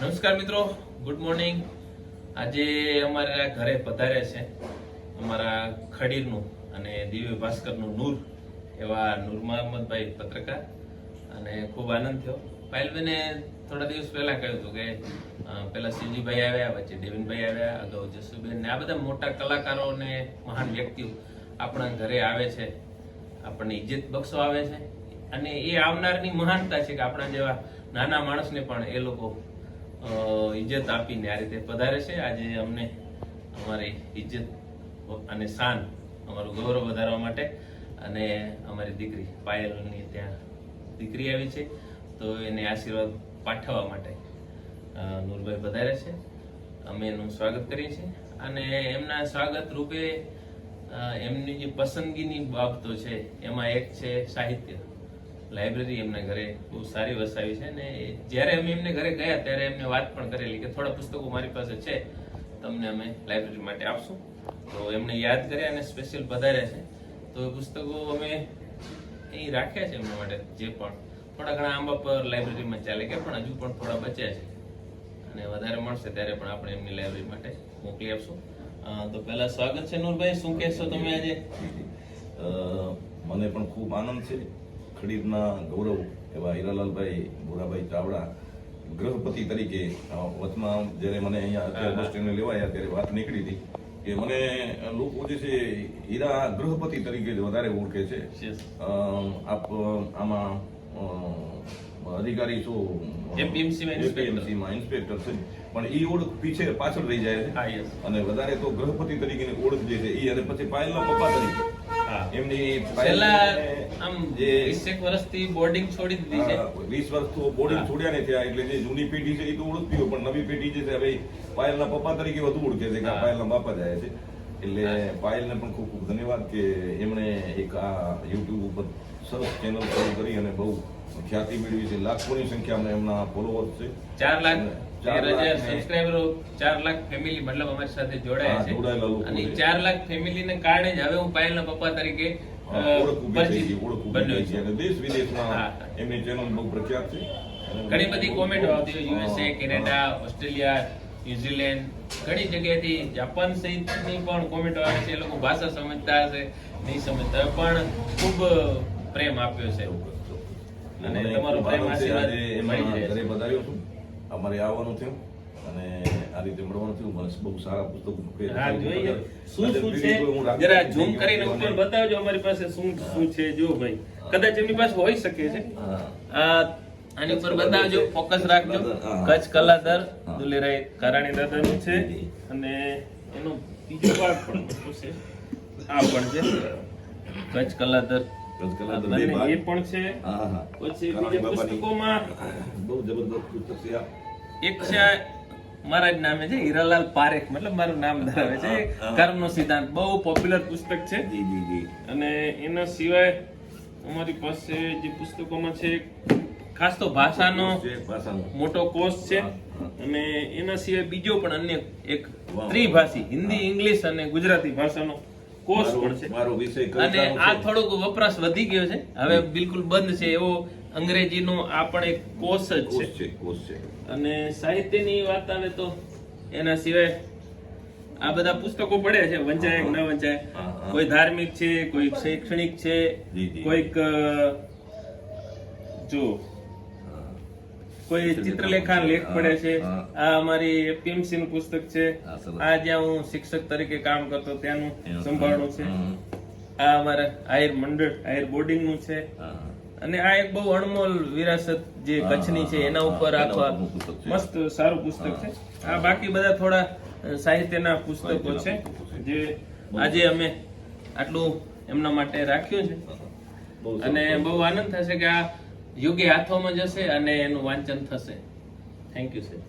નમસ્કાર મિત્રો, good morning. આજે અમારા ઘરે પધારે છે અમારા ખડીરનું અને દિવ્ય ભાસ્કરનું નૂર એવા નૂર મોહમ્મદભાઈ પત્રકાર, અને ખૂબ આનંદ થયો. પાયલબેને થોડા દિવસ પહેલા કહ્યું હતું કે પેલા શિવજીભાઈ આવ્યા, વચ્ચે દેવિનભાઈ આવ્યા, અગાઉ જસુબેન ને આ બધા મોટા કલાકારો અને મહાન વ્યક્તિઓ આપણા ઘરે આવે છે, આપણને ઇજ્જત બક્ષો આવે છે, અને એ આવનારની મહાનતા છે કે આપણા જેવા નાના માણસને પણ એ લોકો ઇજ્જત આપીને આ રીતે પધારે છે. આજે અમને અમારી ઇજ્જત અને શાન, અમારું ગૌરવ વધારવા માટે અને અમારી દીકરી પાયલની ત્યાં દીકરી આવી છે, તો એને આશીર્વાદ પાઠવવા માટે નૂરભાઈ પધારે છે. અમે એનું સ્વાગત કરીએ છીએ અને એમના સ્વાગત રૂપે એમની જે પસંદગીની બાબતો છે એમાં એક છે સાહિત્ય. લાઇબ્રેરી એમના ઘરે બહુ સારી વસાવી છે, અને જ્યારે અમે એમને ઘરે ગયા ત્યારે એમને વાત પણ કરેલી કે થોડા પુસ્તકો મારી પાસે છે, તમને અમે લાઇબ્રેરી માટે આપશું. તો એમને યાદ કર્યા અને સ્પેશિયલ પધાર્યા છે. તો એ પુસ્તકો અમે અહીં રાખ્યા છે એમના માટે. જે પણ થોડા ઘણા આંબા પર લાઇબ્રેરીમાં ચાલે ગયા, પણ હજુ પણ થોડા બચ્યા છે, અને વધારે મળશે ત્યારે પણ આપણે એમની લાઇબ્રેરી માટે મોકલી આપશું. તો પહેલા સ્વાગત છે નૂરભાઈ, શું કહેશો તમે આજે? મને પણ ખૂબ આનંદ છે. ખડીરના ગૌરવ એવા હીરાલાલભાઈ ભૂરાભાઈ ચાવડા ગૃહપતિ તરીકે વચમાં જ્યારે મને અહીંયા અત્યારે બસ સ્ટેન્ડે લેવાયા ત્યારે વાત નીકળી હતી કે મને લોકો જે છે હીરા ગૃહપતિ તરીકે જ વધારે ઓળખે છે. આપ આમાં અધિકારી છો, એપીએમસીમાં ઇન્સ્પેક્ટર છે, પણ એ ઓળખ પાછળ રહી જાય છે, અને વધારે તો ગૃહપતિ તરીકેની ઓળખ જે છે એ, અને પછી પાયલના પપ્પા તરીકે એમની છેલ્લા આમ 20 વર્ષથી બોર્ડિંગ છોડી દીધી છે. 20 વર્ષ તો બોર્ડિંગ છોડ્યા ને ત્યાં, એટલે જે જૂની પેઢી છે એ તો ઓળખતી હોય, પણ નવી પેઢી જે છે હવે પાયલના પપ્પા તરીકે વધુ ઓળખે છે કે પાયલના બાપા જાય છે. એટલે પાયલને પણ ખૂબ ખૂબ ધન્યવાદ કે એમણે એક આ યુટ્યુબ ઉપર સરસ ચેનલ શરૂ કરી અને બહુ ખ્યાતિ મેળવી છે. લાખોની સંખ્યામાં એમના ફોલોવર્સ છે. 4 લાખ સબસ્ક્રાઇબરો, 4 લાખ ફેમિલી મતલબ અમારી સાથે જોડાયા છે, અને 4 લાખ ફેમિલીને કારણે જ હવે હું પાયલના પપ્પા તરીકે ઓળખ બન્યો છે, અને દેશ વિદેશમાં એમની ચેનલ બહુ પ્રખ્યાત છે. ઘણી બધી કોમેન્ટો આવતી હોય, યુએસએ, કેનેડા, ઓસ્ટ્રેલિયા, ન્યુઝીલેન્ડ, ઘણી જગ્યાએથી જાપાન સહિતની પણ કોમેન્ટો આવે છે. એ લોકો ભાષા સમજતા હશે, નહીં સમજતા, પણ ખૂબ પ્રેમ આપ્યો છે, અને તમારો પ્રેમ આશીર્વાદ ઘરે પધાર્યો છું, અમારે આવવાનું થયું અને આ રીતે મળવાનું થયું. મને બહુ સારા પુસ્તકો શું છે જરા ઝૂમ કરીને ઉપર બતાવજો અમારી પાસે શું છે. જો ભાઈ કદાચ એમની પાસે હોઈ શકે છે, આની ઉપર બતાવજો, ફોકસ રાખજો. કચ્છ કલાદર દુલેરાય કારાણી દાદાનું છે, અને એનો બીજો ભાગ પણ છે, આ પણ છે કચ્છ કલાદર, એ પણ છે. પછી બીજા પુસ્તકોમાં બહુ જબરદસ્ત પુસ્તક છે. એક છે મારા જ નામે છે, હીરાલાલ પારેખ, મતલબ મારું નામ ધરાવે છે. કર્મનો સિદ્ધાંત બહુ પોપ્યુલર પુસ્તક છે. અને એના સિવાય અમારી પાસે જે પુસ્તકોમાં છે, ખાસ તો ભાષાનો મોટો કોર્સ છે, અને એના સિવાય બીજો પણ અન્ય એક ત્રિભાષી હિન્દી, ઇંગ્લિશ અને ગુજરાતી ભાષાનો કોર્સ પણ છે. અને આ થોડોક વપરાશ વધી ગયો છે, હવે બિલકુલ બંધ છે એવો અંગ્રેજીનો આ પણ એક કોર્સ જ છે. અને સાહિત્યની વાત આવે તો એના સિવાય આ બધા પુસ્તકો પડ્યા છે, વંચાય ન વંચાય. કોઈ ધાર્મિક છે, કોઈ શૈક્ષણિક છે, કોઈક જો કોઈ ચિત્રલેખા લેખ પડે છે. આ અમારી એપીએમસી નું પુસ્તક છે. આ જ્યાં હું શિક્ષક તરીકે કામ કરતો ત્યાંનું સંભાળનું છે. આ અમારા આહિર મંડળ, આહિર બોર્ડિંગ નું છે. અને આ એક બહુ અણમોલ વિરાસત જે કચ્છની છે એના ઉપર આખા મસ્ત સારું પુસ્તક છે. આ બાકી બધા થોડા સાહિત્યના પુસ્તકો છે જે આજે અમે આટલું એમના માટે રાખ્યું છે, અને બહુ આનંદ થશે કે આ યોગ્ય હાથોમાં જશે અને એનું વાંચન થશે. Thank you sir.